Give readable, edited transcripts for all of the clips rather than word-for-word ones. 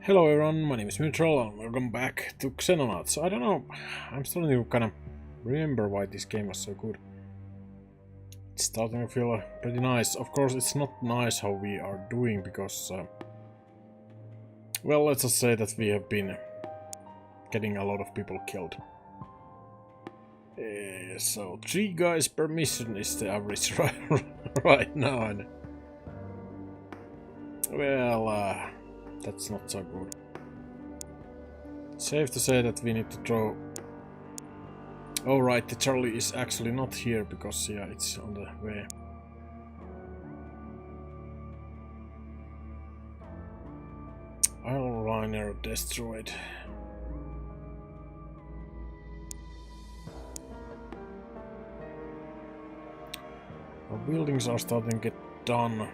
Hello everyone, my name is Neutral and welcome back to Xenonauts. I don't know, I'm starting to kind of remember why this game was so good. It's starting to feel pretty nice. Of course, it's not nice how we are doing because, well, let's just say that we have been getting a lot of people killed. So 3 guys per mission is the average right now. And well, that's not so good. Safe to say that we need to throw... Oh right, the Charlie is actually not here because, yeah, it's on the way. Eyeliner destroyed. Our buildings are starting to get done.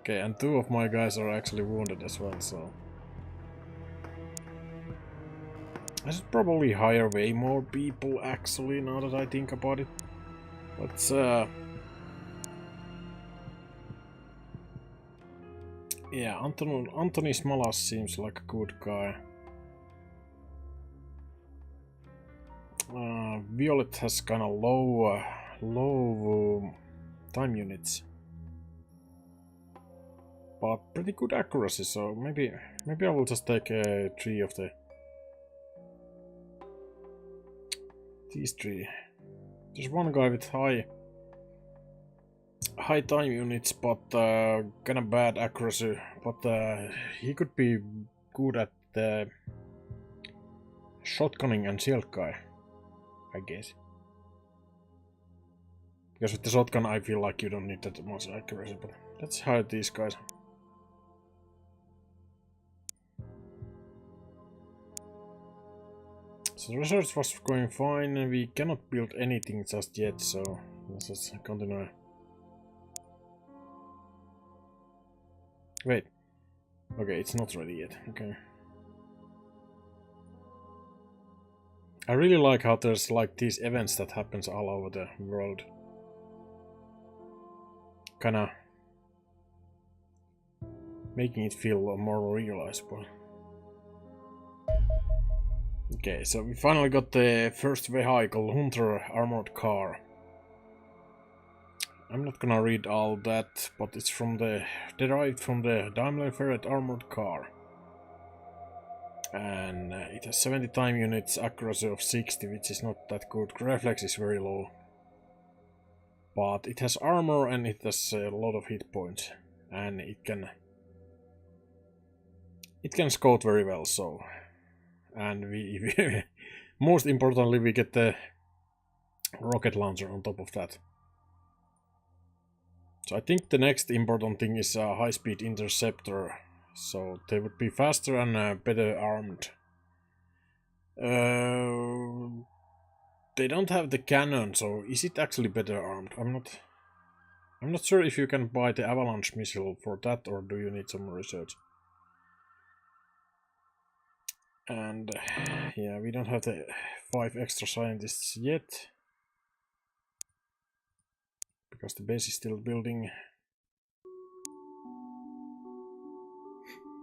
Okay, and 2 of my guys are actually wounded as well, so... I should probably hire way more people, actually, now that I think about it. But, yeah, Anthony Smalas seems like a good guy. Violet has kind of low time units. But pretty good accuracy, so maybe I will just take 3 of these 3. There's one guy with high time units, but kind of bad accuracy. But he could be good at shotgunning and shield guy, I guess. Because with the shotgun, I feel like you don't need that much accuracy. But let's hire these guys. So the research was going fine, and we cannot build anything just yet, so let's just continue. Wait. Okay, it's not ready yet. Okay. I really like how there's like these events that happens all over the world. Kinda making it feel more realizable. Okay, so we finally got the first vehicle, Hunter armored car. I'm not gonna read all that, but it's derived from the Daimler Ferret armored car. And it has 70 time units, accuracy of 60, which is not that good. Reflex is very low. But it has armor and it has a lot of hit points. And it can scout very well, so... And we most importantly, we get the rocket launcher on top of that. So I think the next important thing is a high-speed interceptor. So they would be faster and better armed. They don't have the cannon, so is it actually better armed? I'm not sure if you can buy the avalanche missile for that, or do you need some research? And yeah, we don't have the 5 extra scientists yet. Because the base is still building.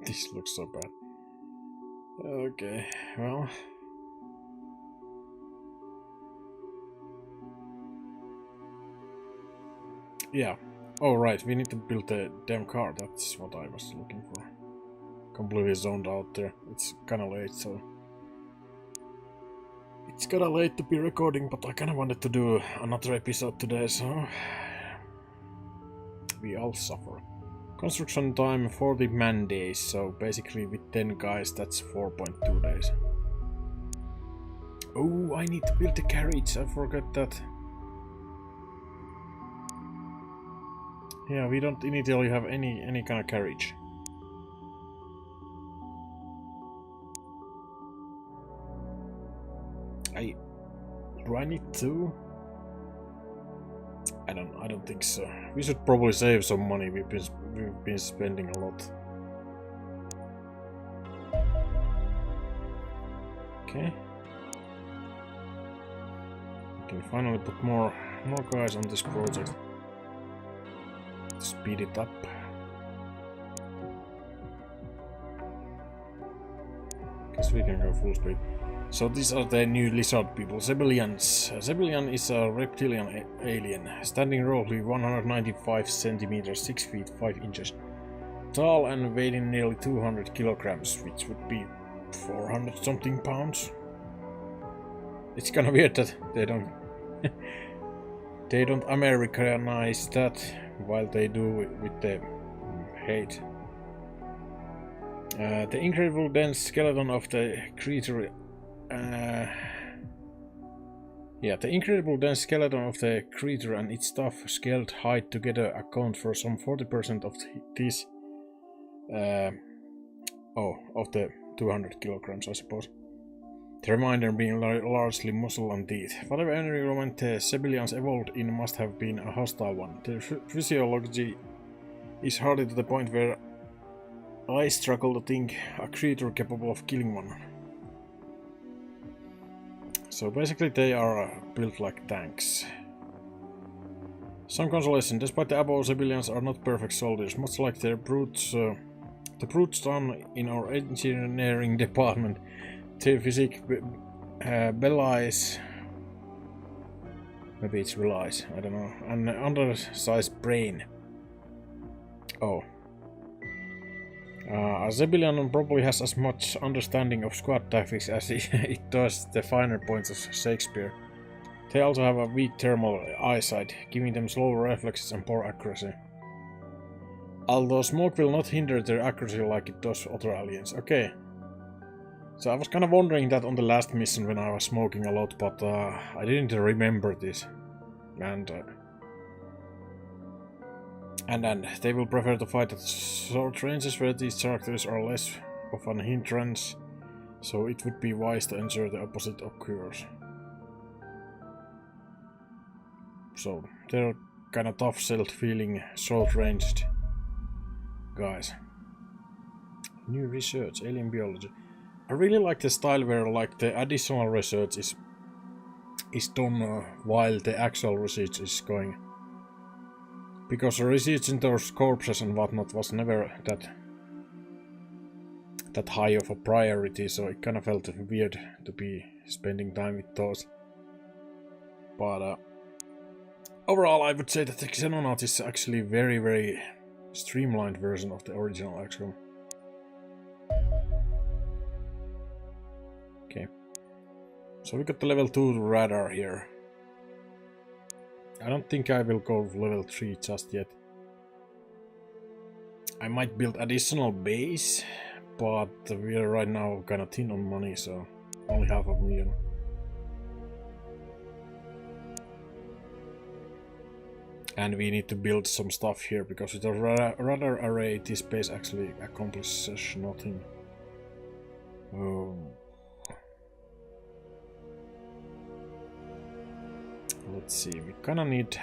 This looks so bad. Okay, well. Yeah. Oh right, we need to build the damn car. That's what I was looking for. Completely zoned out there. It's kinda late, so... It's kinda late to be recording, but I kinda wanted to do another episode today, so... We all suffer. Construction time 40 man days, so basically with 10 guys that's 4.2 days. Oh, I need to build the carriage, I forgot that. Yeah, we don't immediately have any kind of carriage. Do I need to? I don't think so. We should probably save some money. We've been spending a lot. Okay. Can finally put more guys on this project. Speed it up. Guess we can go full speed. So these are the new lizard people, Zebelians. Zebelian is a reptilian alien, standing roughly 195 centimeters, 6 feet 5 inches, tall and weighing nearly 200 kilograms, which would be 400 something pounds. It's kinda weird that they don't they don't Americanize that while they do with the hate. The incredible dense skeleton of the creature. The incredible dense skeleton of the creature and its tough, scaled hide together account for some 40% of this. Of the 200 kilograms, I suppose. The remainder being largely muscle and teeth. Whatever environment the Zebelians evolved in must have been a hostile one. Their physiology is hardy to the point where I struggle to think a creature capable of killing one. So basically they are built like tanks. Some consolation, despite the above, Zebelians are not perfect soldiers, much like their brutes. The brutes done in our engineering department. Their physique belies, maybe it's relies, I don't know, an undersized brain. Oh. A Zebelian probably has as much understanding of squad tactics as it does the finer points of Shakespeare. They also have a weak thermal eyesight, giving them slow reflexes and poor accuracy. Although smoke will not hinder their accuracy like it does other aliens. Okay. So I was kind of wondering that on the last mission when I was smoking a lot, but I didn't remember this. And they will prefer to fight at short ranges where these characters are less of an hindrance, so it would be wise to ensure the opposite occurs. So they're kind of tough self-feeling, short-ranged guys. New research, alien biology. I really like the style where like the additional research is done while the actual research is going. Because the research in those corpses and whatnot was never that high of a priority, so it kind of felt weird to be spending time with those. But overall, I would say that the Xenonauts is actually a very, very streamlined version of the original XCOM. Okay. So we got the level 2 radar here. I don't think I will go level 3 just yet. I might build additional base, but we are right now kinda thin on money, so only 500,000. And we need to build some stuff here, because with the radar array this base actually accomplishes nothing. Let's see, we kinda need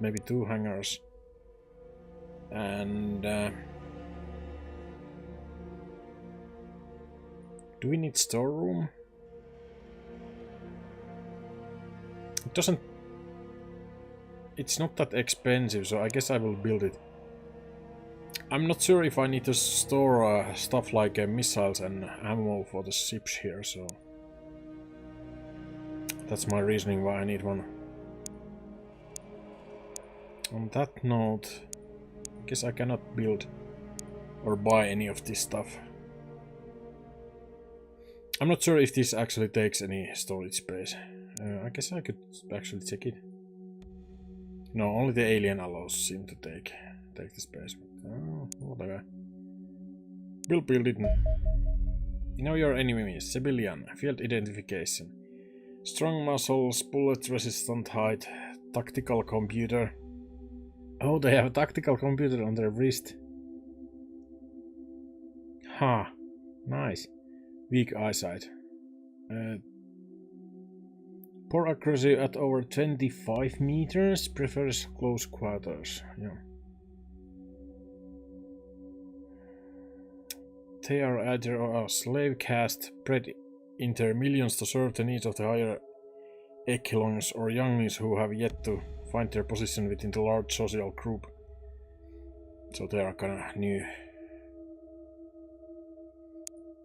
maybe 2 hangars. And do we need storeroom? It doesn't. It's not that expensive, so I guess I will build it. I'm not sure if I need to store stuff like missiles and ammo for the ships here, so that's my reasoning why I need one. On that note, I guess I cannot build or buy any of this stuff. I'm not sure if this actually takes any storage space. I guess I could actually check it. No, only the alien allows seem to take the space. Oh, whatever. We'll build it. Know your enemies. Civilian. Field identification. Strong muscles, bullet resistant height, tactical computer. Oh, they have a tactical computer on their wrist. Ha, nice. Weak eyesight. Poor accuracy at over 25 meters. Prefers close quarters. Yeah. They are either a slave caste bred in their millions to serve the needs of the higher echelons or younglings who have yet to find their position within the large social group. So they are kind of new.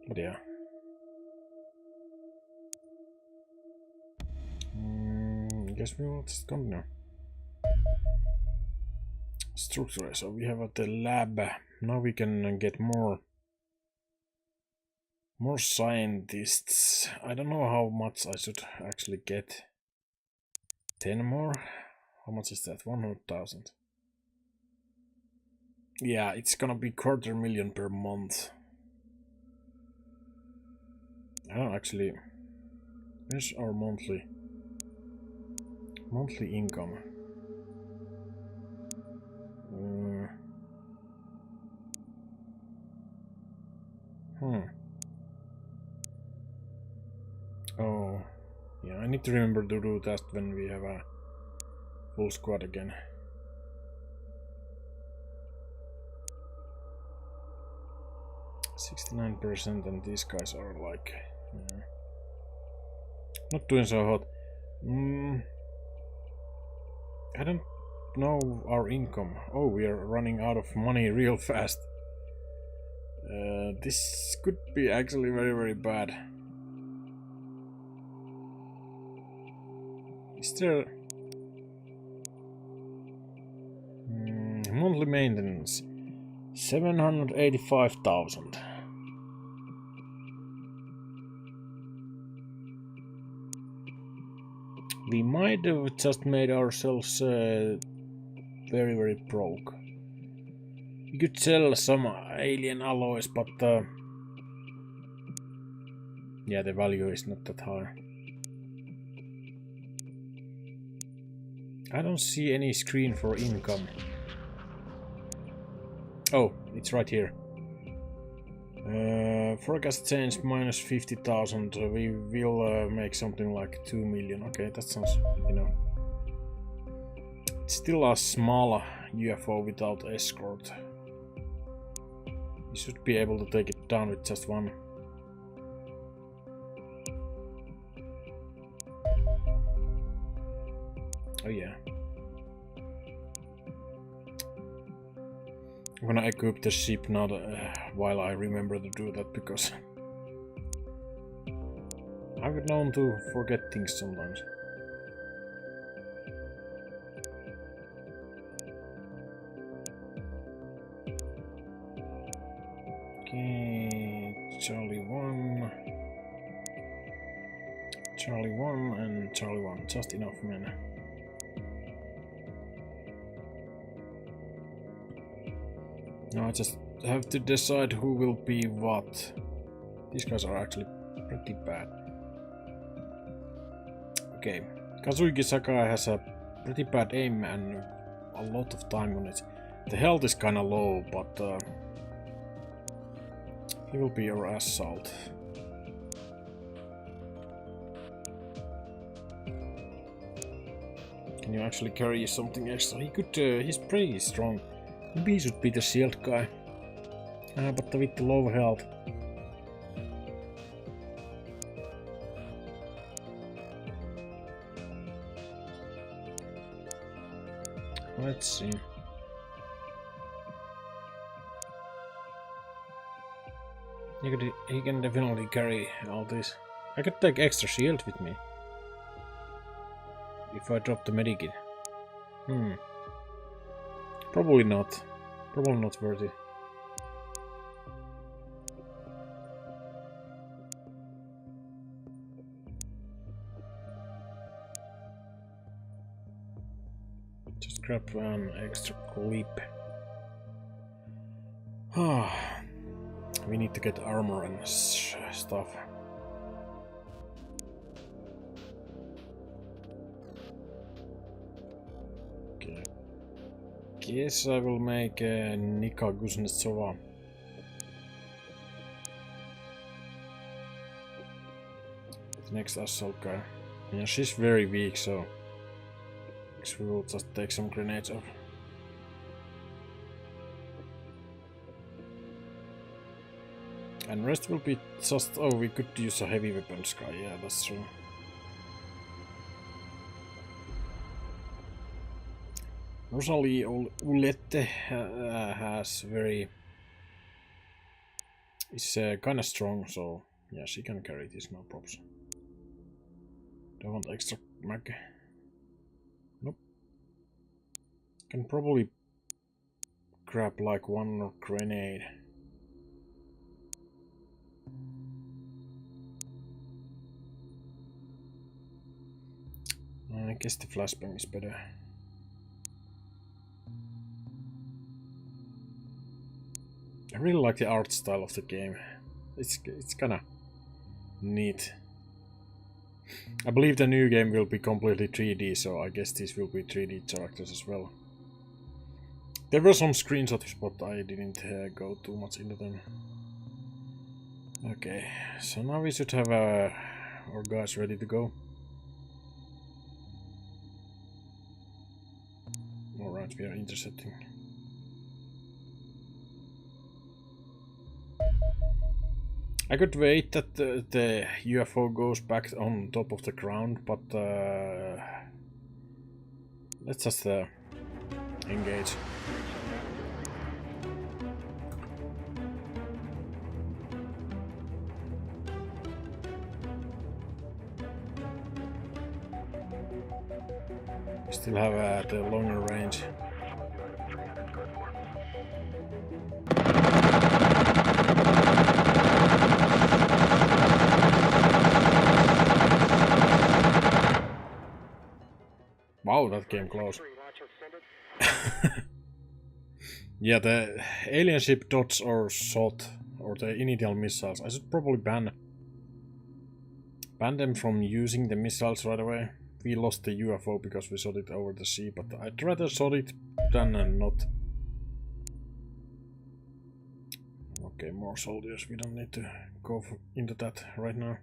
But yeah. I guess we will just continue. Structure. So we have at the lab. Now we can get more scientists. I don't know how much I should actually get. 10 more? How much is that? 100,000. Yeah, it's gonna be 250,000 per month. I don't actually. Where's our monthly income? Oh, yeah, I need to remember to do that when we have a full squad again. %69%, and these guys are like not doing so hot. I don't know our income. Oh, we are running out of money real fast. This could be actually very, very bad. Is there monthly maintenance? 785,000. We might have just made ourselves very, very broke. We could sell some alien alloys, but yeah, the value is not that high. I don't see any screen for income. Oh, it's right here. Forecast change minus 50,000. We will make something like 2 million. Okay, that sounds, you know. It's still a small UFO without escort. We should be able to take it down with just one. Oh yeah. I'm gonna equip the ship now while I remember to do that, because I'm known to forget things sometimes. Okay, Charlie 1, and Charlie 1, just enough men. Now I just have to decide who will be what. These guys are actually pretty bad. Okay, Kazuki Sakai has a pretty bad aim and a lot of time on it. The health is kinda low, but he will be our assault. Can you actually carry something extra? He could, he's pretty strong. Maybe he should be the shield guy. But with the low health. Let's see. He can definitely carry all this. I could take extra shield with me. If I drop the medikit. Probably not. Probably not worth it. Just grab an extra clip. We need to get armor and stuff. Okay. Guess I will make Nika Kuznetsova. The next assault guy. Yeah, she's very weak, so we will just take some grenades off. And rest will be just... Oh, we could use a heavy weapons guy. Yeah, that's true. Rosalie Ulette has very... is kinda strong, so yeah, she can carry this, no props. Do I want extra mag? Nope. Can probably grab like one more grenade. I guess the flashbang is better. I really like the art style of the game. It's kinda neat. I believe the new game will be completely 3D, so I guess these will be 3D characters as well. There were some screenshots, but I didn't go too much into them. Okay, so now we should have our guys ready to go. Alright, we are intercepting. I could wait that the UFO goes back on top of the ground, but let's just engage. Still have the longer range. Wow, that came close. Yeah, the alien ship dodged or shot, or the initial missiles. I should probably ban them from using the missiles right away. We lost the UFO because we shot it over the sea, but I'd rather shot it than not. Okay, more soldiers. We don't need to go into that right now.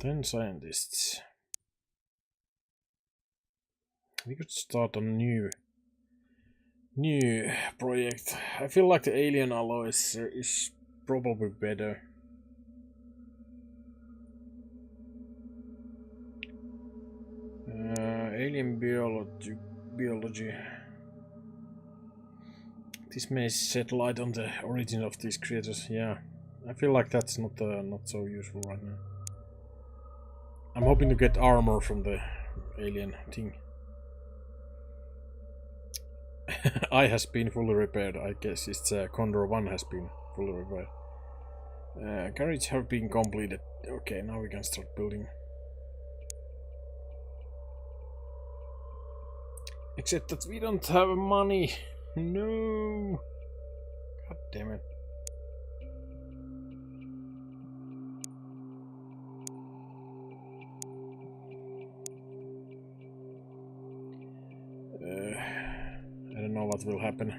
Then scientists. We could start a new project. I feel like the alien alloy is probably better. Alien biology. This may shed light on the origin of these creatures. Yeah, I feel like that's not so useful right now. I'm hoping to get armor from the alien thing. I has been fully repaired. I guess it's Condor 1 has been fully repaired. Carriage have been completed. Okay, now we can start building. Except that we don't have money. No. God damn it. I don't know what will happen.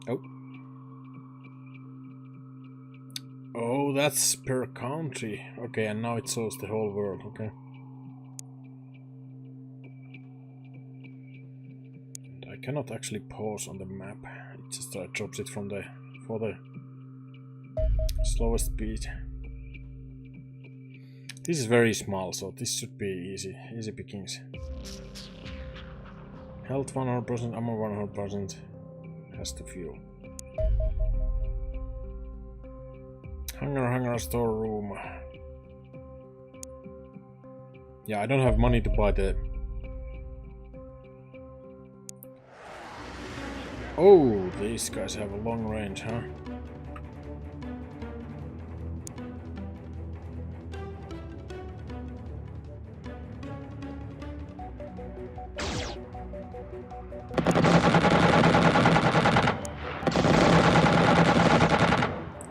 Oh. Oh, that's per country. Okay, and now it shows the whole world. Okay. I cannot actually pause on the map. It just drops it from for the slowest speed. This is very small, so this should be easy pickings. Health 100%, ammo 100%. Has to fuel. Hangar storeroom. Yeah, I don't have money to buy the... Oh, these guys have a long range, huh?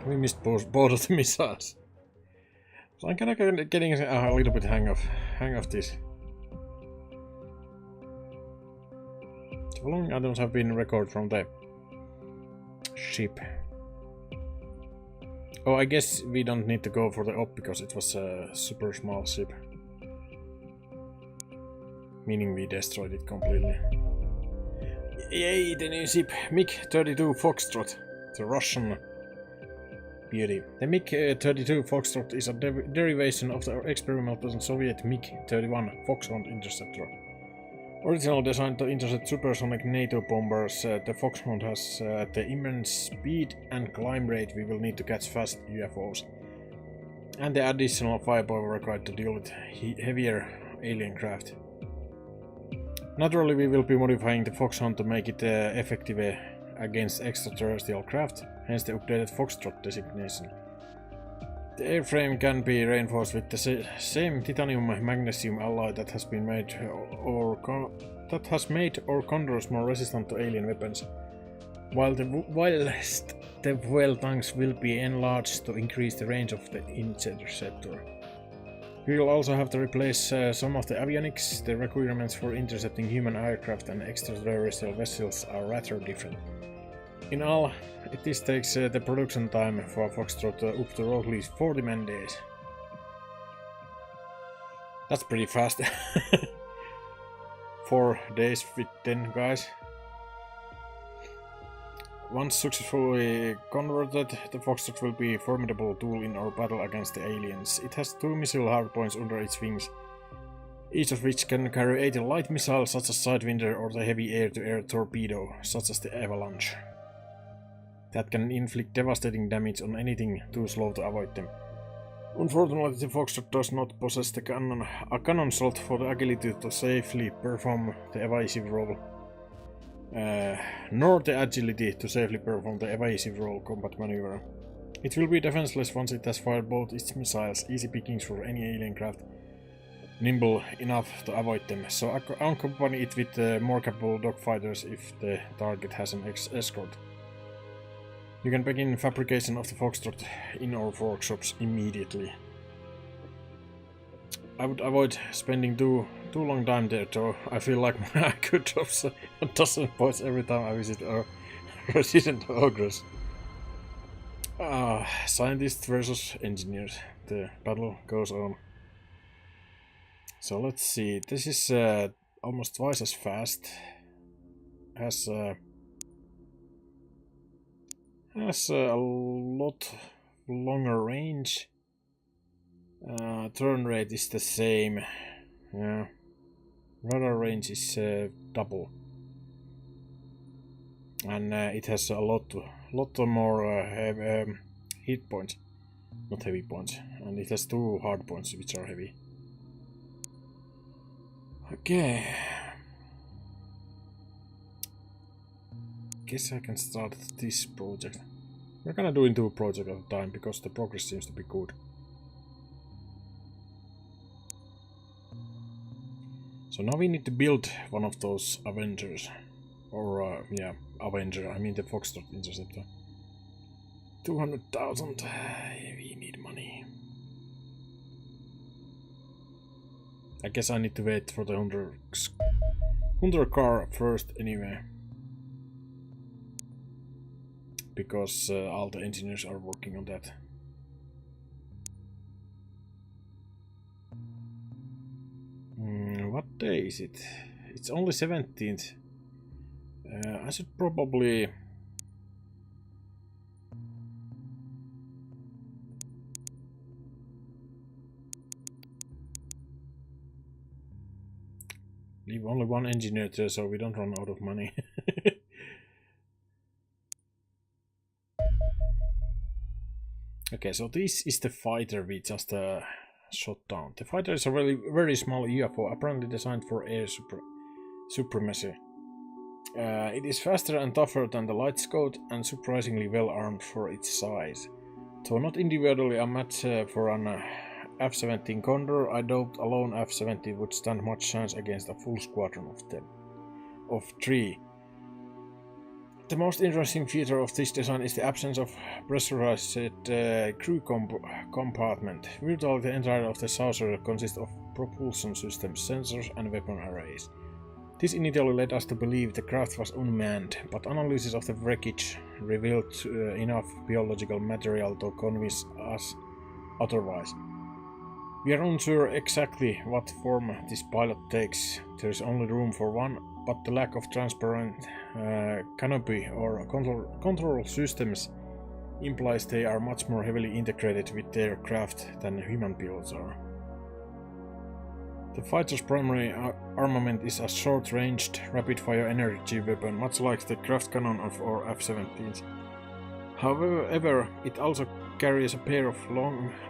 We missed both of the missiles. So I'm kind of getting a little bit hang of this. So long items have been recorded from the ship. Oh, I guess we don't need to go for the op because it was a super small ship. Meaning we destroyed it completely. Yay, the new ship, MiG-32 Foxtrot, the Russian beauty. The MiG-32 Foxtrot is a derivation of the experimental Soviet MiG-31 Foxhound interceptor. Originally designed to intercept supersonic NATO bombers, the Foxhound has the immense speed and climb rate we will need to catch fast UFOs, and the additional firepower required to deal with heavier alien craft. Naturally, we will be modifying the Foxhound to make it effective against extraterrestrial craft, hence the updated Foxtrot designation. The airframe can be reinforced with the same titanium-magnesium alloy that has made or Condors more resistant to alien weapons, whilst the fuel tanks will be enlarged to increase the range of the interceptor. We will also have to replace some of the avionics. The requirements for intercepting human aircraft and extraterrestrial vessels are rather different. In all, this takes the production time for Foxtrot up to roughly 40 man days. That's pretty fast. 4 days with 10 guys. Once successfully converted, the Foxtrot will be a formidable tool in our battle against the aliens. It has 2 missile hardpoints under its wings, each of which can carry 80 light missiles such as Sidewinder or the heavy air-to-air torpedo such as the Avalanche, that can inflict devastating damage on anything too slow to avoid them. Unfortunately, the Foxtrot does not possess a cannon slot for the agility to safely perform the evasive role, nor the agility to safely perform the evasive role combat maneuver. It will be defenseless once it has fired both its missiles, easy pickings for any alien craft, nimble enough to avoid them, so accompany it with more capable dogfighters if the target has an escort. You can begin fabrication of the Foxtrot in our workshops immediately. I would avoid spending too long time there, though I feel like I could drop a dozen points every time I visit our resident ogres. Scientists versus engineers. The battle goes on. So let's see. This is almost twice as fast. Has a lot longer range. Turn rate is the same. Yeah. Radar range is double, and it has a lot more hit points, not heavy points, and it has 2 hard points which are heavy. Okay. Guess I can start this project. We're gonna do 2 projects at a time because the progress seems to be good. So now we need to build one of those Avengers. Or, yeah, Avenger, I mean the Foxtrot interceptor. 200,000. We need money. I guess I need to wait for the Hunter car first anyway. Because all the engineers are working on that. What day is it? It's only 17th. I should probably... leave only 1 engineer there so we don't run out of money. Okay, so this is the fighter we just shot down. The fighter is a very small UFO, apparently designed for air supremacy. It is faster and tougher than the Light Scout and surprisingly well armed for its size. Though not individually a match for an F-17 Condor, I doubt a lone F-17 would stand much chance against a full squadron of them. Of 3. The most interesting feature of this design is the absence of pressurized crew compartment. Virtually the entirety of the saucer consists of propulsion systems, sensors and weapon arrays. This initially led us to believe the craft was unmanned, but analysis of the wreckage revealed enough biological material to convince us otherwise. We are unsure exactly what form this pilot takes. There is only room for one, but the lack of transparent canopy or control systems implies they are much more heavily integrated with their craft than human pilots are. The fighter's primary armament is a short-ranged, rapid-fire energy weapon, much like the craft cannon of our F-17s. However, it also carries a pair of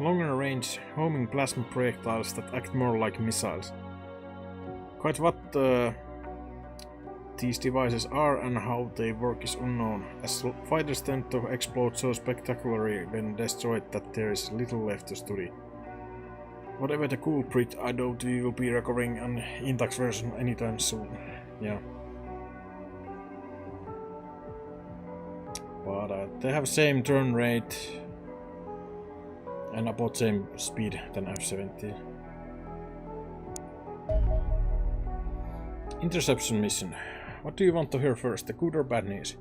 longer-range homing plasma projectiles that act more like missiles. Quite what these devices are and how they work is unknown, as fighters tend to explode so spectacularly when destroyed that there is little left to study. Whatever the culprit, I doubt we will be recovering an intact version anytime soon. Yeah. But they have same turn rate and about same speed than F-17. Interception mission. What do you want to hear first, the good or bad news?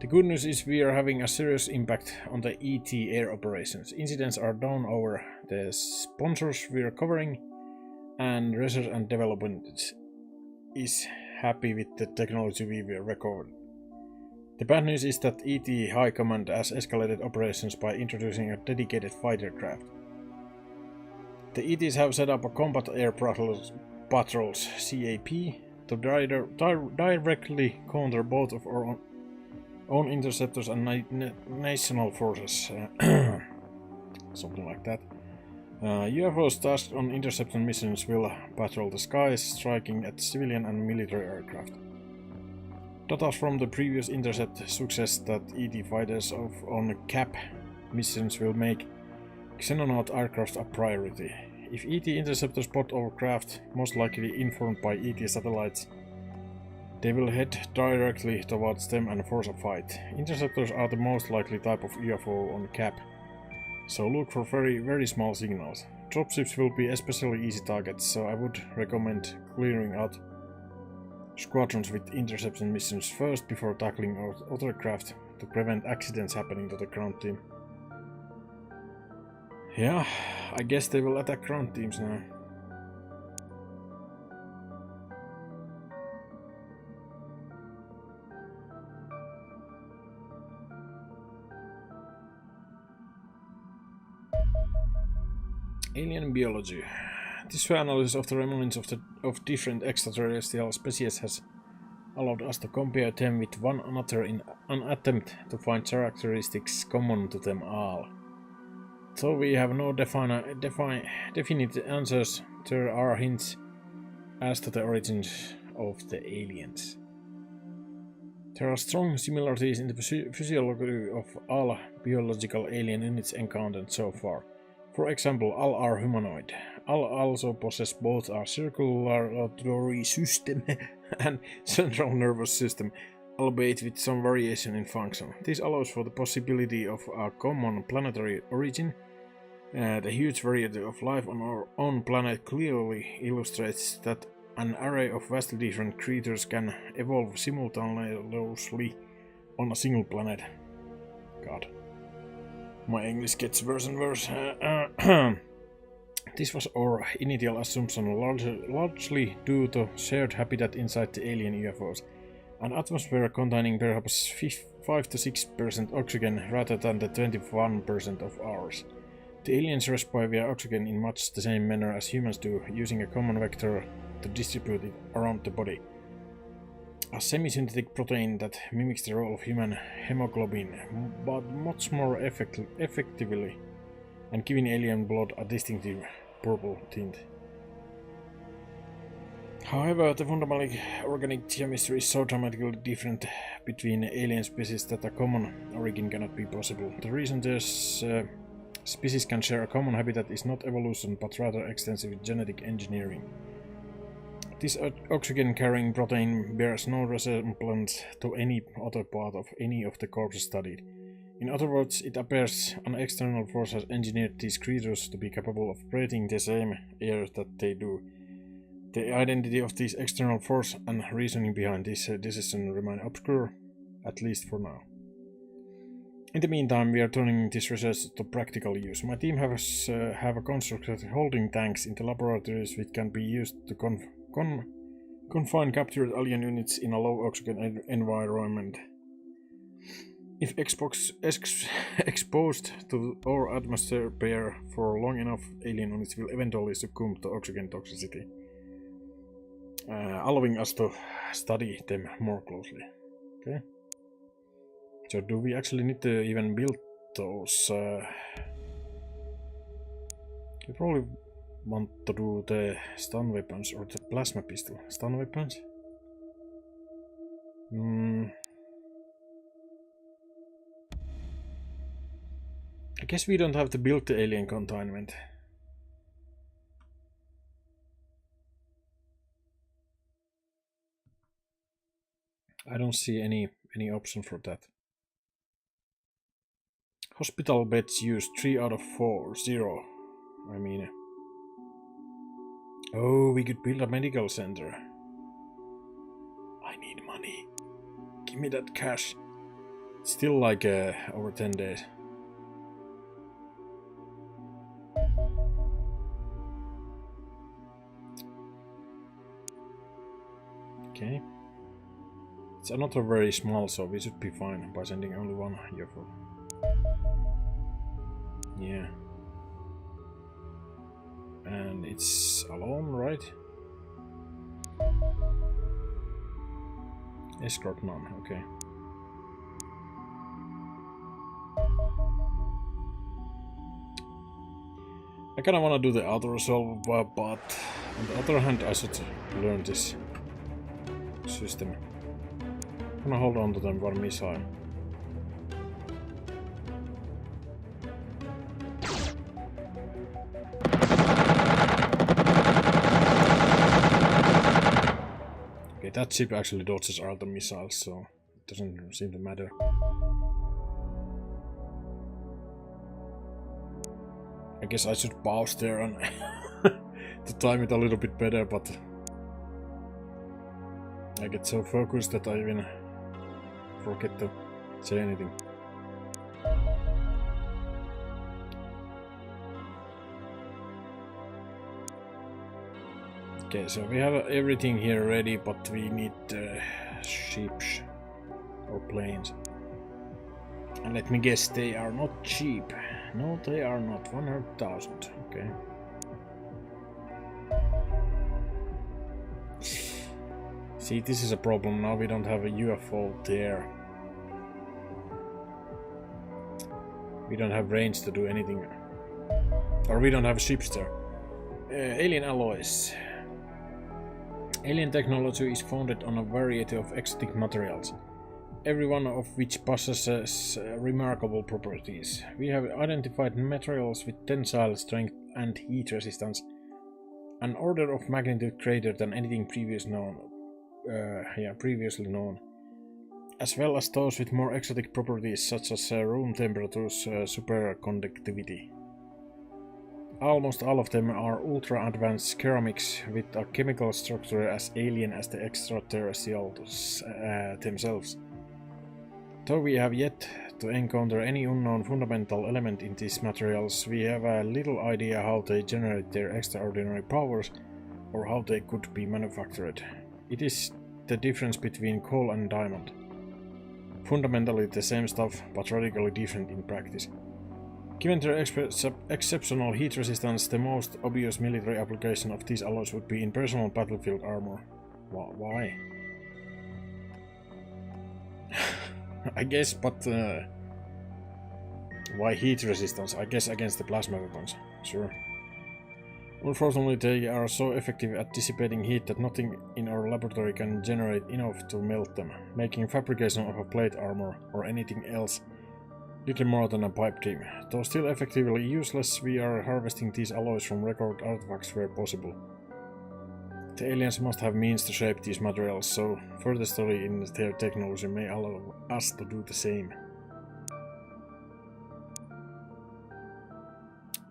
The good news is we are having a serious impact on the ET air operations. Incidents are down over the sponsors we are covering, and research and development is happy with the technology we will record. The bad news is that ET High Command has escalated operations by introducing a dedicated fighter craft. The ETs have set up a Combat Air Patrols CAP to directly counter both of our own interceptors and national forces. Something like that. UFOs tasked on interception missions will patrol the skies, striking at civilian and military aircraft. Data from the previous intercept suggests that ET fighters on CAP missions will make Xenonaut aircraft a priority. If ET interceptors spot our craft, most likely informed by ET satellites, they will head directly towards them and force a fight. Interceptors are the most likely type of UFO on CAP, so look for very small signals. Dropships will be especially easy targets, so I would recommend clearing out squadrons with interception missions first before tackling other craft to prevent accidents happening to the ground team. Yeah, I guess they will attack ground teams now. Alien biology. This analysis of the remnants of different extraterrestrial species has allowed us to compare them with one another in an attempt to find characteristics common to them all. Though we have no definite answers, there are hints as to the origins of the aliens. There are strong similarities in the physiology of all biological alien units encountered so far. For example, all are humanoid. All also possess both a circulatory system and central nervous system, albeit with some variation in function. This allows for the possibility of a common planetary origin. The huge variety of life on our own planet clearly illustrates that an array of vastly different creatures can evolve simultaneously on a single planet. God. My English gets worse and worse. This was our initial assumption, largely due to shared habitat inside the alien UFOs. An atmosphere containing perhaps 5 to 6% oxygen rather than the 21% of ours. The aliens respire via oxygen in much the same manner as humans do, using a common vector to distribute it around the body. A semi-synthetic protein that mimics the role of human hemoglobin, but much more effectively, and giving alien blood a distinctive purple tint. However, the fundamental organic chemistry is so dramatically different between alien species that a common origin cannot be possible. The reason these species can share a common habitat is not evolution, but rather extensive genetic engineering. This oxygen-carrying protein bears no resemblance to any other part of any of the corpses studied. In other words, it appears an external force has engineered these creatures to be capable of breathing the same air that they do. The identity of this external force and reasoning behind this decision remain obscure, at least for now. In the meantime, we are turning this research to practical use. My team have constructed holding tanks in the laboratories which can be used to confine captured alien units in a low oxygen environment. If exposed to our atmosphere for long enough, alien units will eventually succumb to oxygen toxicity, allowing us to study them more closely. Okay. So do we actually need to even build those? We probably want to do the stun weapons or the plasma pistol. Stun weapons? I guess we don't have to build the alien containment. I don't see any option for that. Hospital beds used 3 out of 4, 0. I mean... Oh, we could build a medical center. I need money. Give me that cash. It's still like over 10 days. Okay. It's not a very small, so we should be fine by sending only one here for... Yeah. And it's alone, right? Escort none, okay. I kinda wanna do the auto-resolve, but on the other hand I should learn this system. I'm gonna hold on to them one missile. Okay, that ship actually dodges all the missiles, so it doesn't seem to matter. I guess I should pause there and to time it a little bit better, but I get so focused that I even forget to say anything. Okay, so we have everything here ready, but we need ships or planes. And let me guess, they are not cheap. No, they are not. 100,000. Okay. See, this is a problem. Now we don't have a UFO there. We don't have range to do anything. Or we don't have ships there. Alien alloys. Alien technology is founded on a variety of exotic materials, every one of which possesses remarkable properties. We have identified materials with tensile strength and heat resistance, an order of magnitude greater than anything previously known, as well as those with more exotic properties such as room temperatures, superconductivity. Almost all of them are ultra-advanced ceramics with a chemical structure as alien as the extraterrestrials themselves. Though we have yet to encounter any unknown fundamental element in these materials, we have a little idea how they generate their extraordinary powers or how they could be manufactured. It is the difference between coal and diamond. Fundamentally the same stuff, but radically different in practice. Given their exceptional heat resistance, the most obvious military application of these alloys would be in personal battlefield armor. Why? I guess, but why heat resistance? I guess against the plasma weapons. Sure. Unfortunately, they are so effective at dissipating heat that nothing in our laboratory can generate enough to melt them, making fabrication of a plate armor or anything else little more than a pipe dream. Though still effectively useless, we are harvesting these alloys from record artifacts where possible. The aliens must have means to shape these materials, so further study in their technology may allow us to do the same.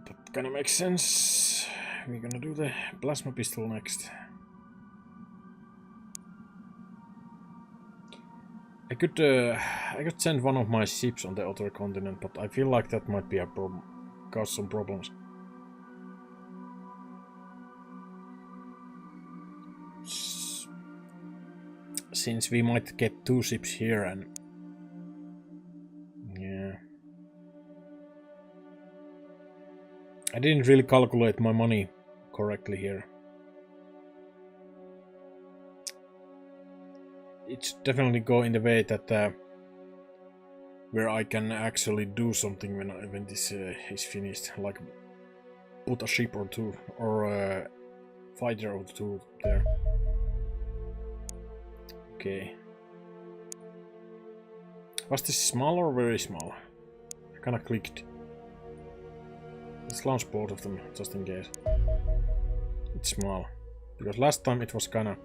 That kinda makes sense. We're gonna do the plasma pistol next. I could send one of my ships on the other continent, but I feel like that might be a problem, cause some problems. Since we might get 2 ships here and I didn't really calculate my money correctly here. It should definitely go in the way that where I can actually do something when this is finished, like put a ship or two or a fighter or two there. Okay. Was this small or very small? I kinda clicked. Let's launch both of them just in case. It's small. Because last time it was kinda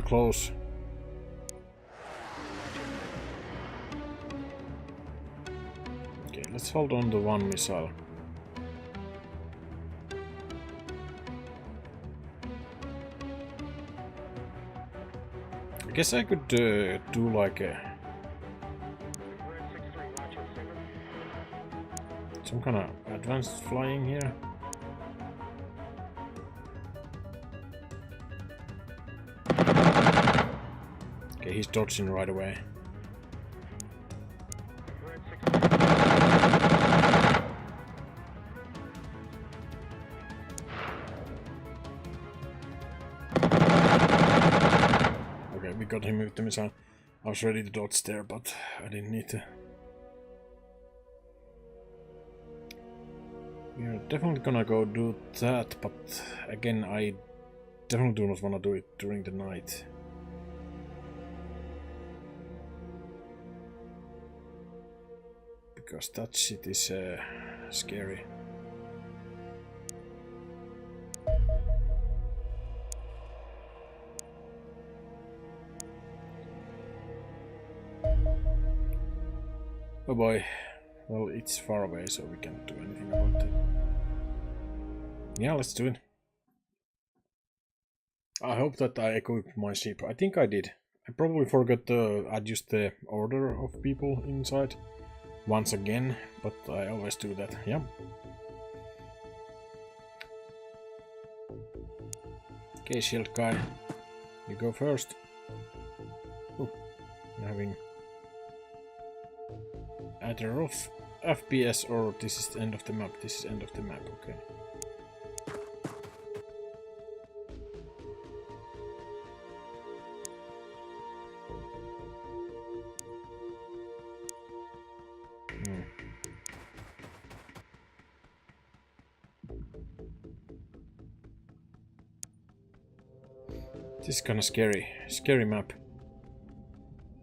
close. Okay, let's hold on to one missile. I guess I could do like some kind of advanced flying here. Okay, he's dodging right away. Okay, we got him with the missile. I was ready to dodge there, but I didn't need to. We're definitely gonna go do that, but again, I definitely do not want to do it during the night. Because that shit is scary. Oh boy. Well, it's far away, so we can't do anything about it. Yeah, let's do it. I hope that I equipped my ship. I think I did. I probably forgot to adjust the order of people inside once again, but I always do that. Yeah. Okay, shield guy, you go first. Oh, you're having either rough FPS or this is the end of the map. This is end of the map. Okay. This is kinda scary map.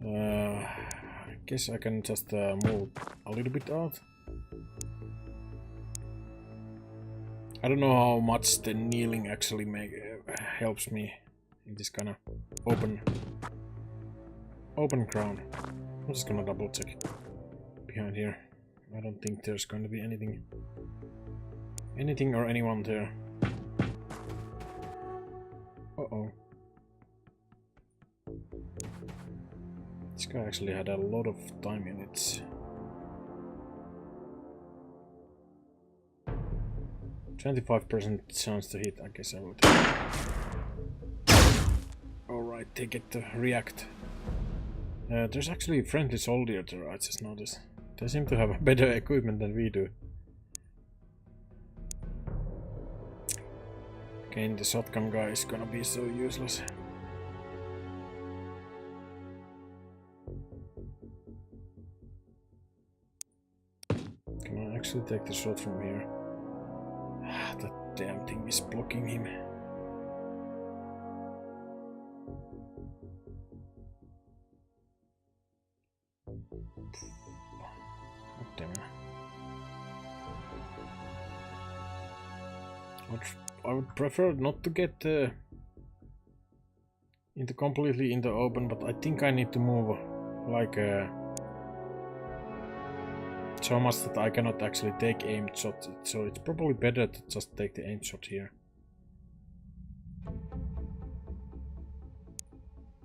I guess I can just move a little bit out. I don't know how much the kneeling actually helps me in this kind of open ground. I'm just gonna double check behind here. I don't think there's going to be anything or anyone there. Uh-oh. This guy actually had a lot of time in it. 25% chance to hit, I guess I will take it. Alright, they get to react. There's actually a friendly soldier there, I just noticed. They seem to have better equipment than we do. Again, the shotgun guy is gonna be so useless. Can I actually take the shot from here? That damn thing is blocking him. God damn it. I would prefer not to get completely in the open, but I think I need to move like so much that I cannot actually take aimed shots, so it's probably better to just take the aimed shot here.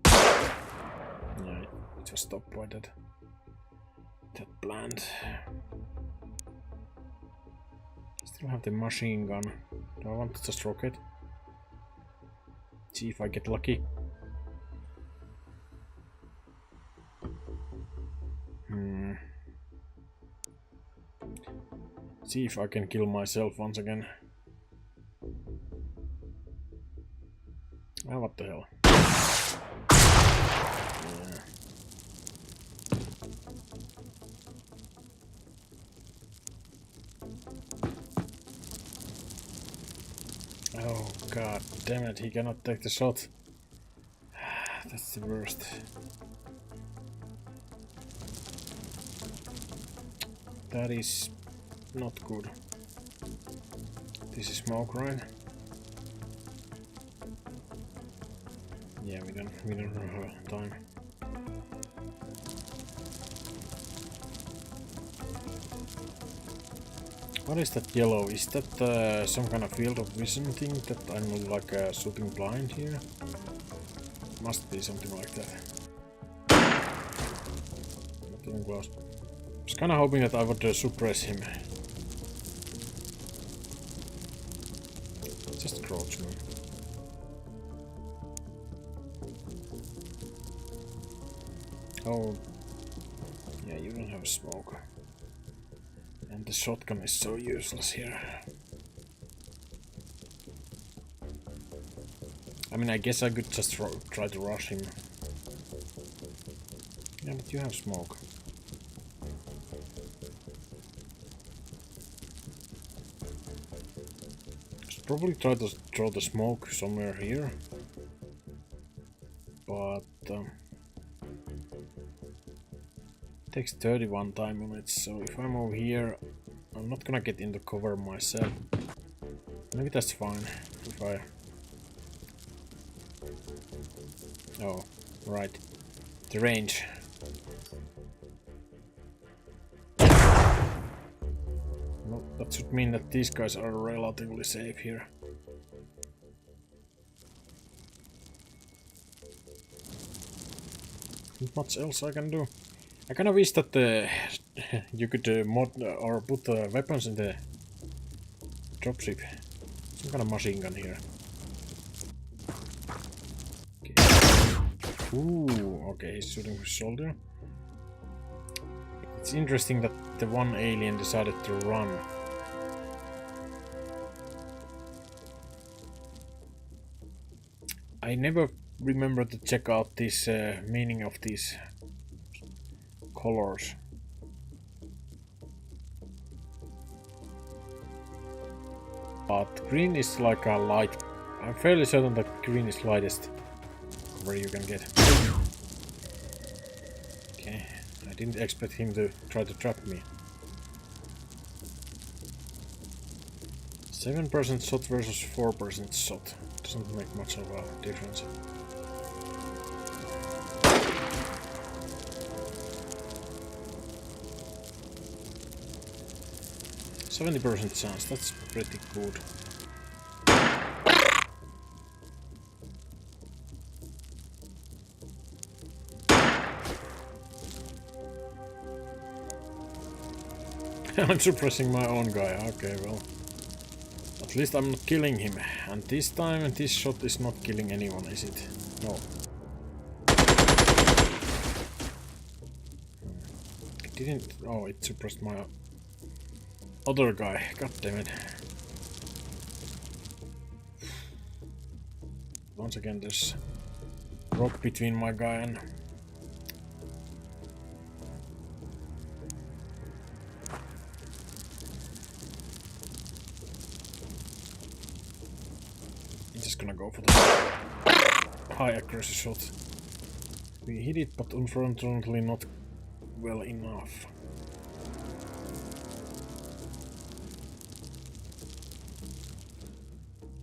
Yeah, it just stopped by that plant. Still have the machine gun. Do I want to just rocket? See if I get lucky. see if I can kill myself once again. Ah, what the hell? Yeah. Oh god damn it, he cannot take the shot. That's the worst. That is not good. This is smoke, right? Yeah, we don't have time. What is that yellow? Is that some kind of field of vision thing that I'm like shooting blind here? Must be something like that. Not even close. I was kinda hoping that I would suppress him. Just crouch me. Oh, yeah, you don't have smoke. And the shotgun is so useless here. I mean, I guess I could just try to rush him. Yeah, but you have smoke. Should probably try to throw the smoke somewhere here. But takes 31 time minutes, so if I'm over here, I'm not gonna get into cover myself. Maybe that's fine if I... Oh, right. The range. Well, that should mean that these guys are relatively safe here. Not much else I can do. I kinda wish that you could mod or put weapons in the dropship. Some kind of machine gun here. Okay. Ooh, okay, he's shooting his shoulder. It's interesting that the one alien decided to run. I never remember to check out this meaning of these colors. But green is like a light. I'm fairly certain that green is lightest where you can get. Okay, I didn't expect him to try to trap me. 7% shot versus 4% shot. Doesn't make much of a difference. %70 chance, that's pretty good. I'm suppressing my own guy, okay, well. At least I'm not killing him. And this time this shot is not killing anyone, is it? No. It didn't... Oh, it suppressed my other guy. God damn it. Once again, there's rock between my guy and... I'm just gonna go for the high accuracy shot. We hit it, but unfortunately not well enough.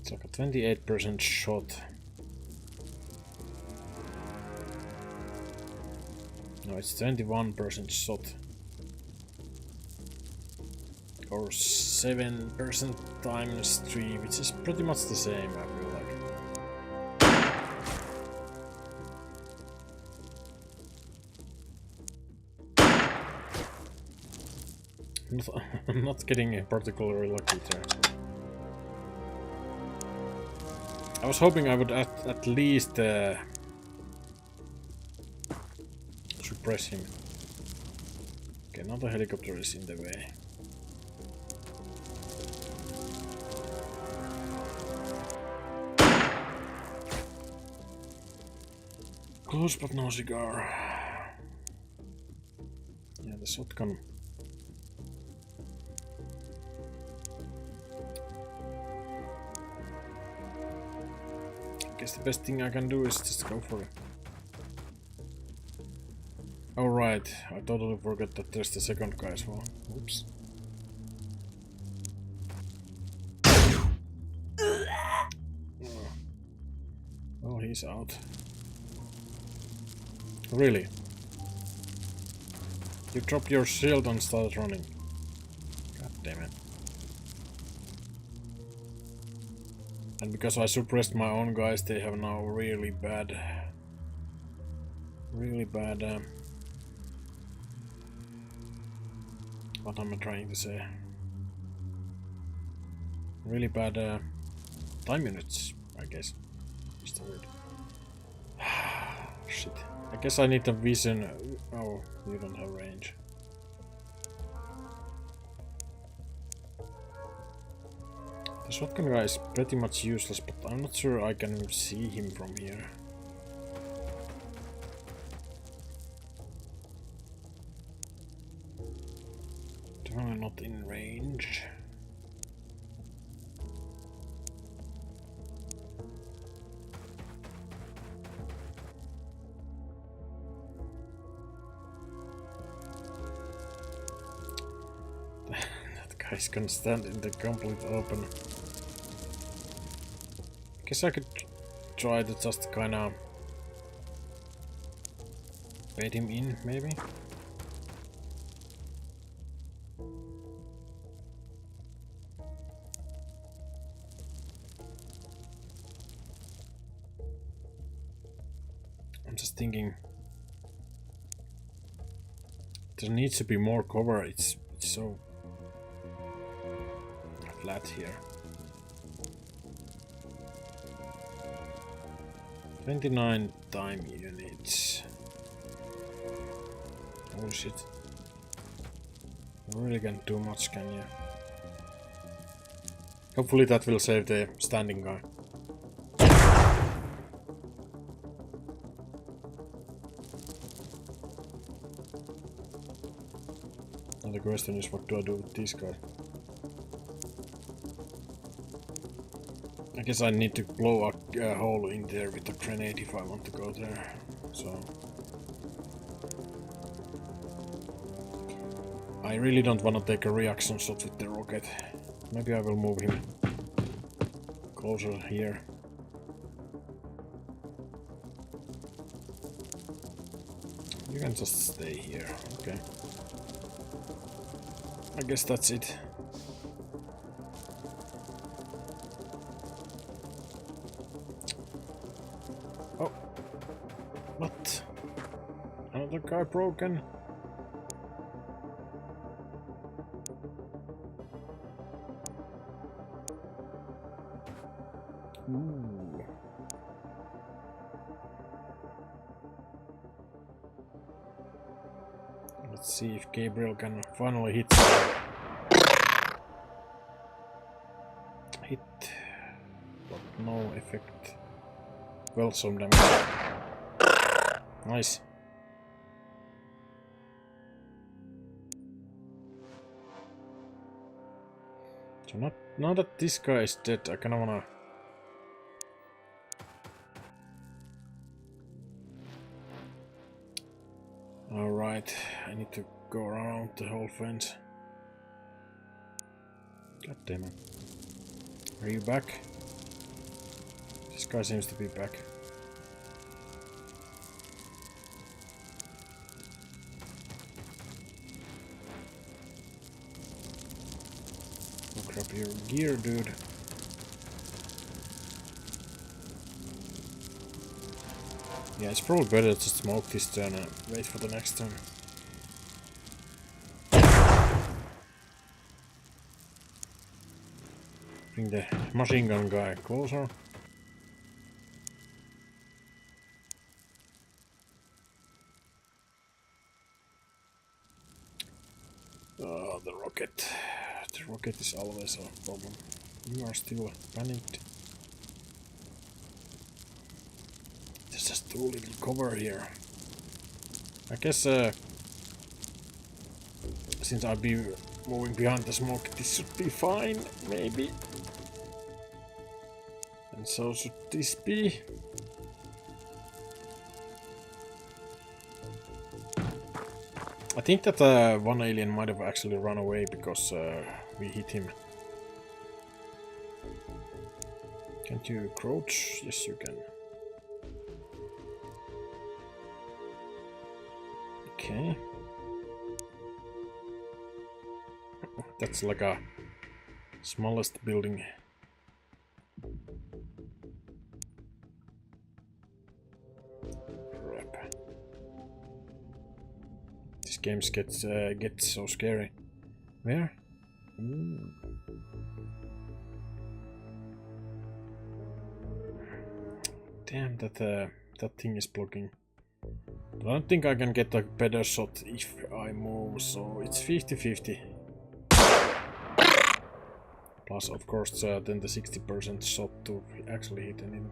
It's like a 28% shot. No, it's 21% shot. Or 7% times 3, which is pretty much the same, I feel like. I'm not getting particularly lucky there. I was hoping I would at least suppress him. Okay, now the helicopter is in the way. Close but no cigar. Yeah, the shotgun. I guess the best thing I can do is just go for it. Alright, I totally forgot that there's the second guy as well. Oops. Oh, he's out. Really? You dropped your shield and started running. God damn it. And because I suppressed my own guys, they have now really bad... what am I trying to say? Really bad time units, I guess. Is the word. Shit. I guess I need a vision. Oh, you don't have range. The shotgun guy is pretty much useless, but I'm not sure I can see him from here. Definitely not in range. That guy's gonna stand in the complete open. Guess I could try to just kinda bait him in, maybe? I'm just thinking there needs to be more cover. It's so flat here. 29 time units. Oh shit. You really can't do much, can you? Hopefully that will save the standing guy. Now the question is, what do I do with this guy? I guess I need to blow a hole in there with a grenade if I want to go there. So I really don't want to take a reaction shot with the rocket. Maybe I will move him closer here. You can just stay here, okay. I guess that's it. Oh, what? Another guy broken? Ooh. Let's see if Gabriel can finally hit. Hit, but no effect. Well, some damage. Nice. So now that this guy is dead, I kinda wanna... Alright, I need to go around the whole fence. God damn it. Are you back? This guy seems to be back. Go grab your gear, dude. Yeah, it's probably better to smoke this turn and wait for the next turn. Bring the machine gun guy closer. Oh, the rocket. The rocket is always a problem. You are still panicked. There's just too little cover here. I guess since I'll be moving behind the smoke, this should be fine, maybe. And so should this be. I think that one alien might have actually run away because we hit him. Can't you crouch? Yes, you can. Okay. That's like a smallest building. Crap. This game gets so scary. Where? Ooh. Damn, that thing is blocking. I don't think I can get a better shot if I move, so it's 50-50. Plus, of course, then the 60% shot to actually hit anything.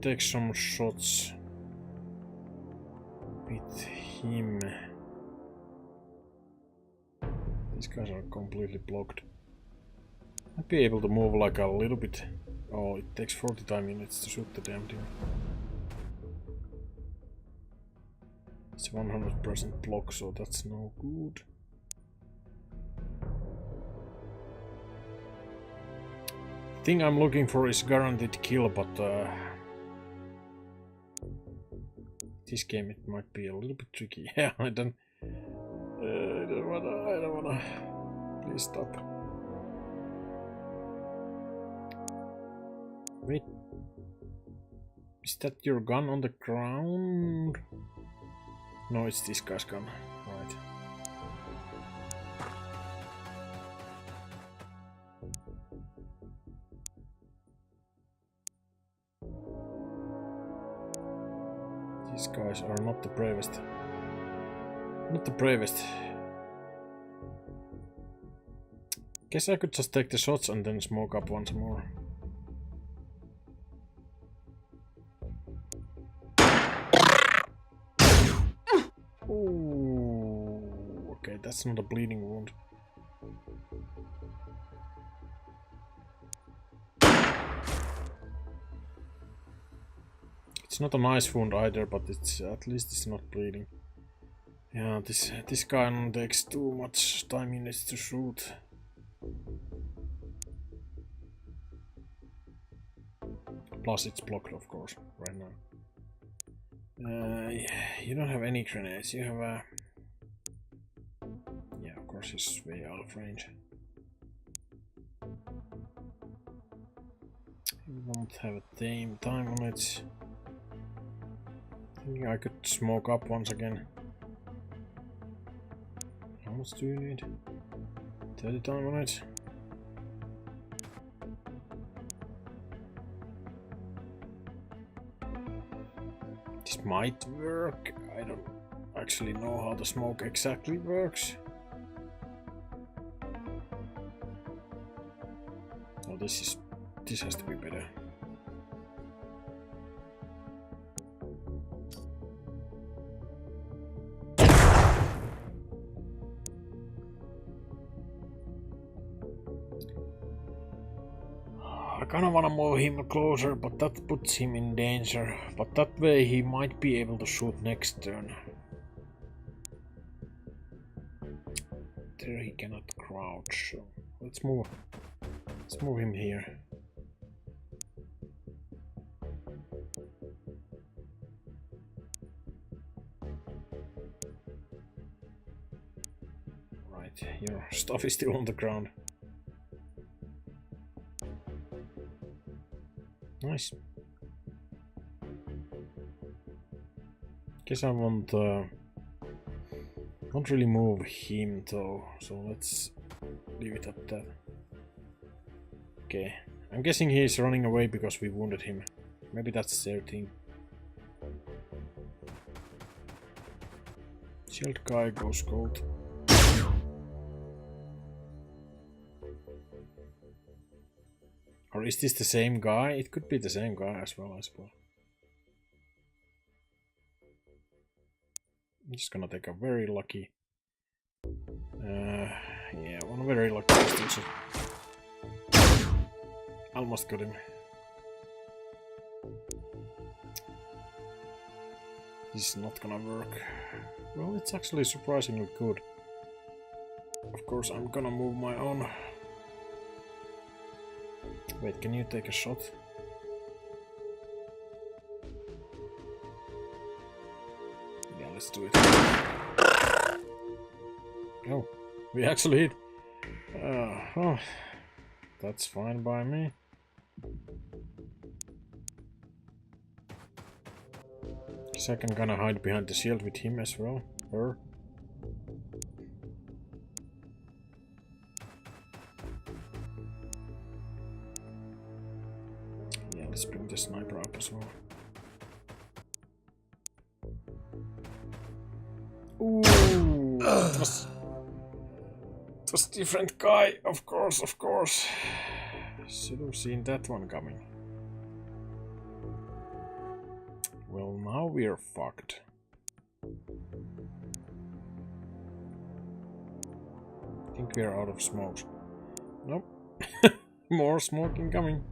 Take some shots with him. These guys are completely blocked. I'd be able to move like a little bit. Oh, it takes 45 minutes to shoot the damn thing. It's 100% block, so that's no good. The thing I'm looking for is guaranteed kill, but this game it might be a little bit tricky. Yeah, I don't wanna. Please stop. Wait, is that your gun on the ground? No, it's this guy's gun, right. These guys are not the bravest. Not the bravest. Guess I could just take the shots and then smoke up once more. Ooh, okay, that's not a bleeding wound. It's not a nice wound either, but it's at least it's not bleeding. Yeah, this gun takes too much time in it to shoot. Plus it's blocked, of course, right now. You don't have any grenades. You have a... Yeah, of course he's way out of range. You won't have a time on it. I think I could smoke up once again. How much do you need? 30 time on it. This might work. I don't actually know how the smoke exactly works. Oh, this has to be better. I kinda wanna move him closer, but that puts him in danger. But that way he might be able to shoot next turn. There he cannot crouch, so let's move him here. Right, your stuff is still on the ground. Nice. Guess I won't really move him though, so let's leave it at that. Okay, I'm guessing he's running away because we wounded him. Maybe that's their thing. Shield guy goes gold. Or is this the same guy? It could be the same guy as well, I suppose. I'm just gonna take a very lucky... yeah, one very lucky distance. Almost got him. This is not gonna work. Well, it's actually surprisingly good. Of course, I'm gonna move my own. Wait, can you take a shot? Yeah, let's do it. Oh, we actually hit. Oh, that's fine by me. Second gonna hide behind the shield with him as well. Her. Yeah, let's bring the sniper up as well. Ooh, it was different guy, of course, of course. Should have seen that one coming. Well, now we're fucked. I think we're out of smokes. Nope. More smoke incoming.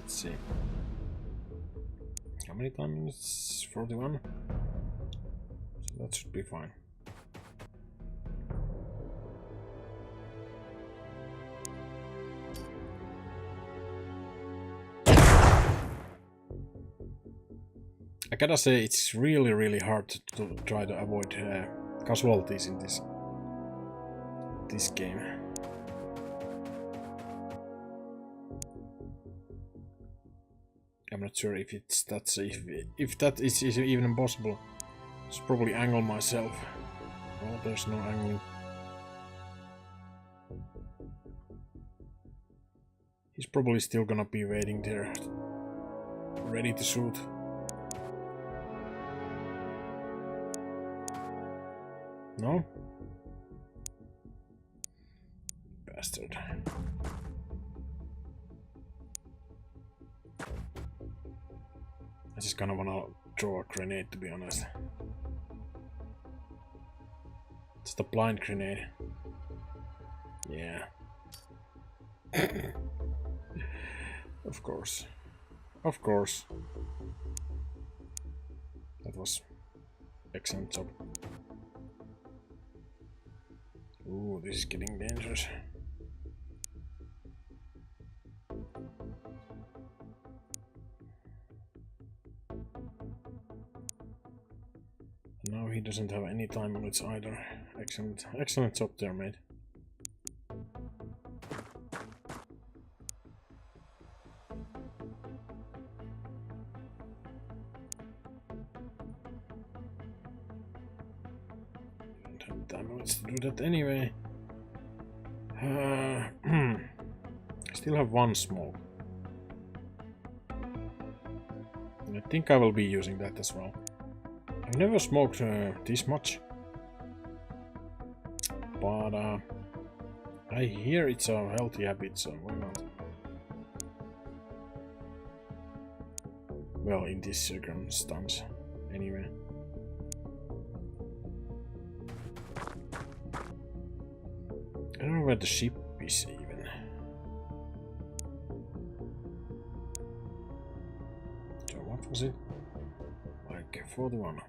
Let's see. How many times? 41? So that should be fine. I gotta say, it's really hard to try to avoid casualties in this game. I'm not sure if it's that safe. If that is even possible, it's probably angle myself. Well, there's no angling. He's probably still gonna be waiting there, ready to shoot. No? Bastard. I just kinda wanna throw a grenade, to be honest. It's the blind grenade. Yeah. Of course. Of course. That was excellent job. Ooh, this is getting dangerous. Now he doesn't have any time on it either. Excellent job there, mate. Let's do that anyway. Still have one smoke. I think I will be using that as well. I've never smoked this much, but I hear it's a healthy habit, so why not? Well, in this circumstance, anyway. I don't know where the ship is even. So what was it? Like 41.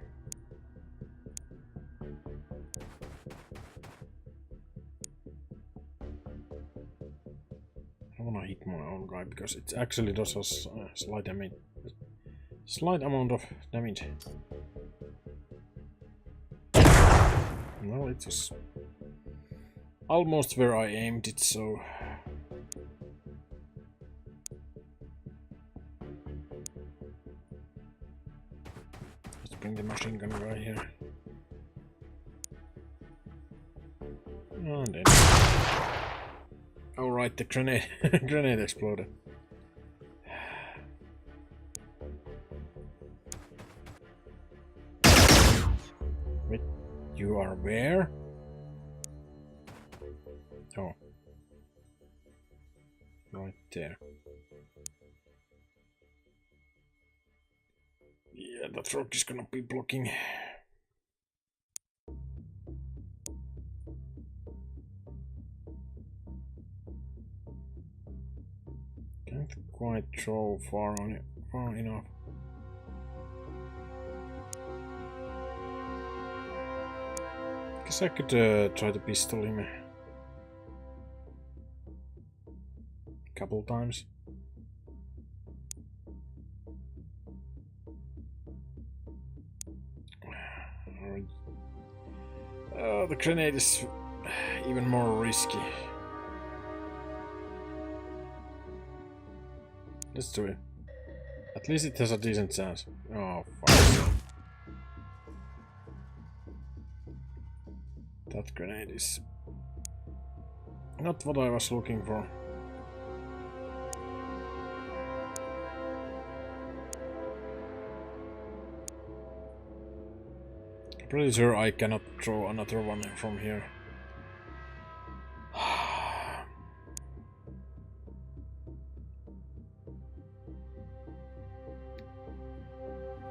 I don't wanna hit my own guy because it actually does us slight damage. Slight amount of damage. Well, it was almost where I aimed it, so... Let's bring the machine gun right here. And then... Alright, the grenade grenade exploded. Wait, you are where? Oh. Right there. Yeah, that rock is gonna be blocking. Can't quite throw far enough. Guess I could try to pistol him a couple times. The grenade is even more risky. Let's do it. At least it has a decent chance. Oh, fuck. That grenade is not what I was looking for. Pretty sure I cannot throw another one from here.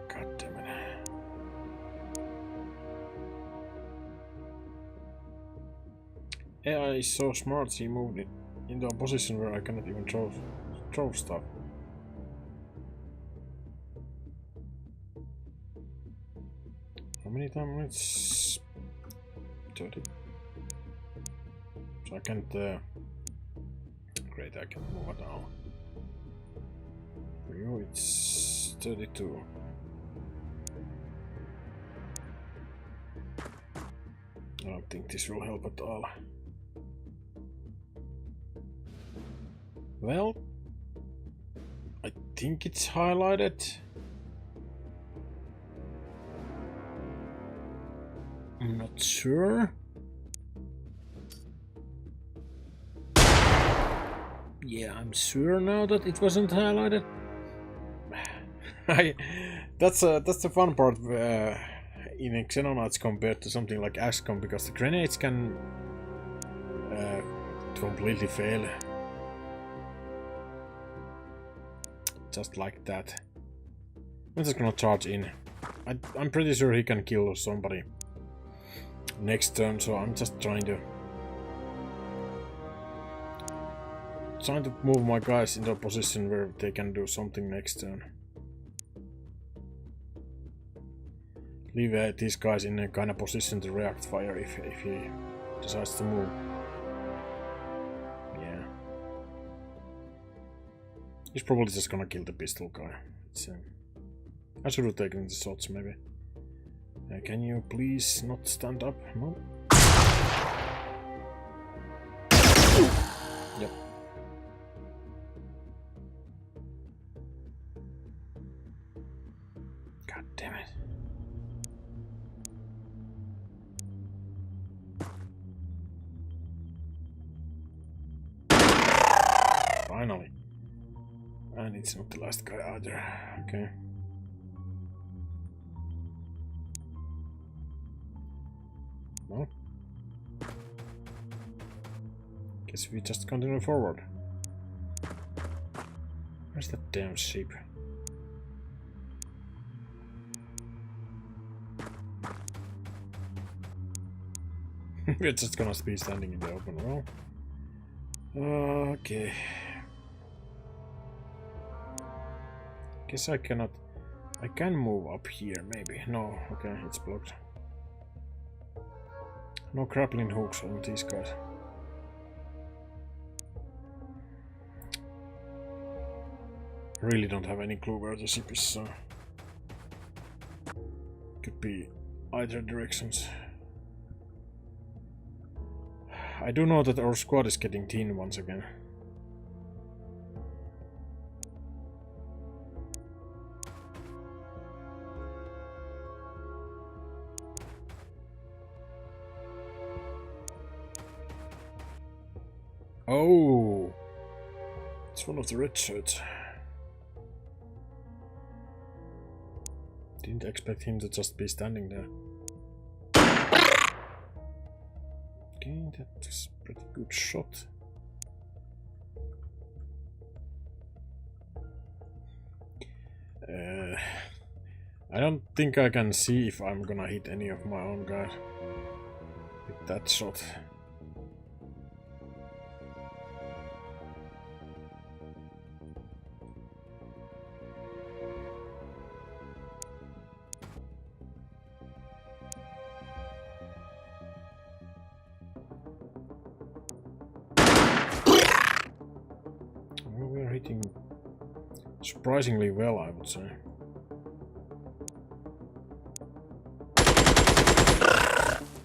God damn it. AI is so smart, he moved it into a position where I cannot even throw stuff. How many times? 30. So I can't. Great, I can move it now. For you, it's 32. I don't think this will help at all. Well, I think it's highlighted. I'm not sure. Yeah, I'm sure now that it wasn't highlighted. That's the fun part in Xenonauts compared to something like XCOM, because the grenades can completely fail. Just like that. I'm just gonna charge in. I'm pretty sure he can kill somebody next turn, so I'm just trying to move my guys into a position where they can do something next turn. Leave these guys in a kind of position to react fire if he decides to move. Yeah. He's probably just gonna kill the pistol guy. I should have taken the shots maybe. Can you please not stand up? No? Yep. God damn it. Finally. And it's not the last guy either. Okay. Well, guess we just continue forward. Where's that damn sheep? We're just gonna be standing in the open. Well, okay. Guess I cannot. I can move up here, maybe. No, okay, it's blocked. No grappling hooks on these guys. Really don't have any clue where the ship is, so could be either directions. I do know that our squad is getting thin once again. Oh, it's one of the red shirts. Didn't expect him to just be standing there. Okay, that was a pretty good shot. I don't think I can see if I'm gonna hit any of my own guys with that shot. Well, we're hitting surprisingly well, I would say.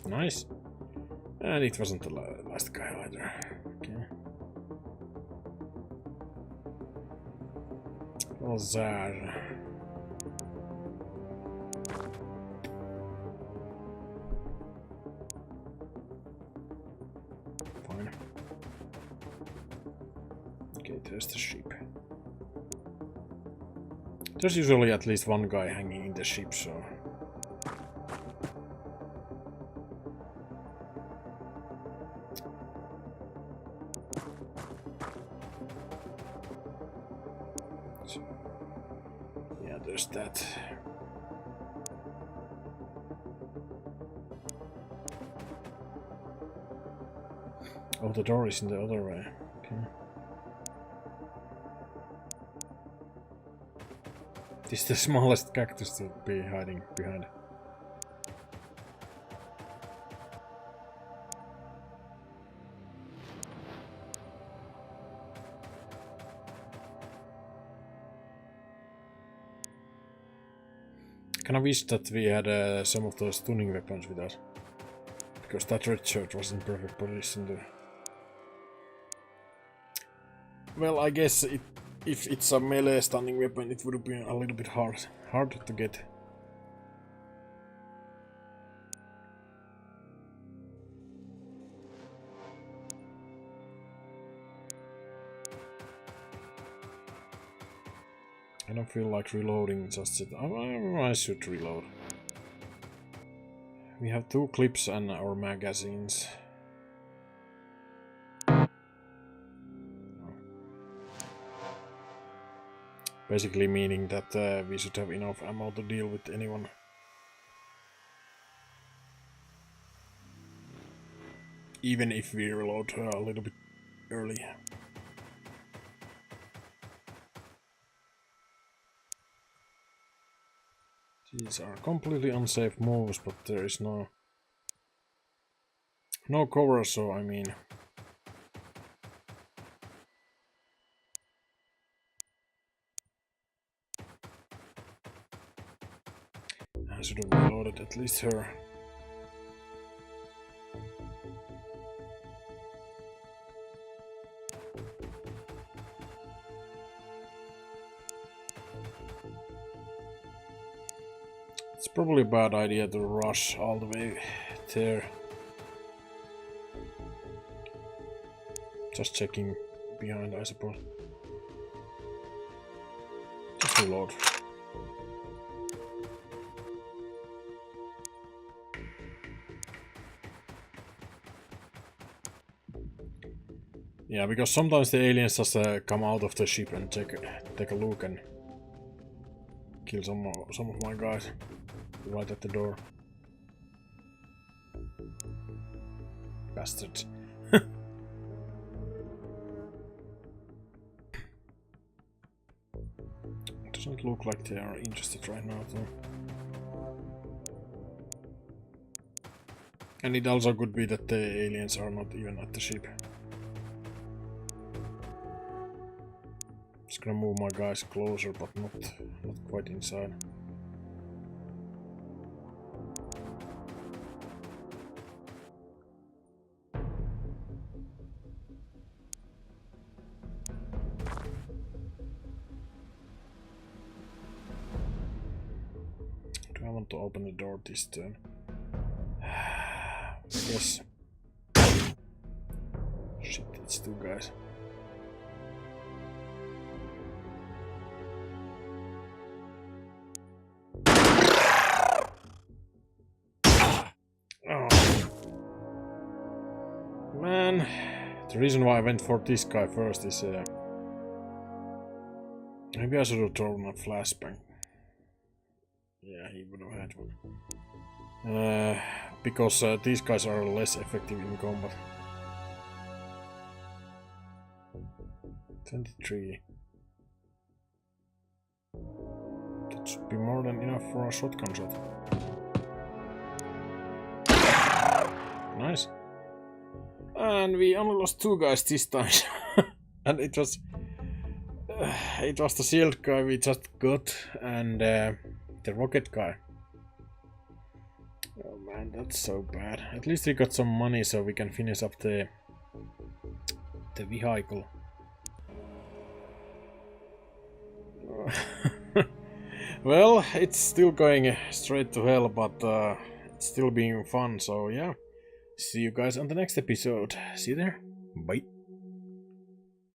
Nice. And it wasn't the last guy either. Okay. What's that? Fine. Okay, there's the ship. There's usually at least one guy hanging in the ship, so... yeah, there's that. Oh, the door is in the other way. Okay. This is the smallest cactus to be hiding behind. Kinda wish that we had some of those tuning weapons with us. Because that red shirt was in perfect position to... Well, I guess if it's a melee stunning weapon, it would have been a little bit hard to get. I don't feel like reloading just yet. I should reload. We have 2 clips and our magazines. Basically meaning that we should have enough ammo to deal with anyone. Even if we reload a little bit early. These are completely unsafe moves, but there is no cover, so I mean... I should have reloaded at least her. It's probably a bad idea to rush all the way there. Just checking behind, I suppose. Just reload. Yeah, because sometimes the aliens just come out of the ship and take a look and kill some of my guys right at the door. Bastards. Doesn't look like they are interested right now, though. And it also could be that the aliens are not even at the ship. Just gonna move my guys closer, but not quite inside. Do I want to open the door this turn? Yes. Shit, it's 2 guys. Man, the reason why I went for this guy first is maybe I should have thrown a flashbang. Yeah, he would have had one. Because these guys are less effective in combat. 23. That should be more than enough for a shotgun shot. Nice. And we only lost 2 guys this time. And it was the shield guy we just got and the rocket guy. Oh man, that's so bad. At least we got some money so we can finish up the vehicle. Well, it's still going straight to hell, but it's still being fun, so yeah. See you guys on the next episode. See you there. Bye.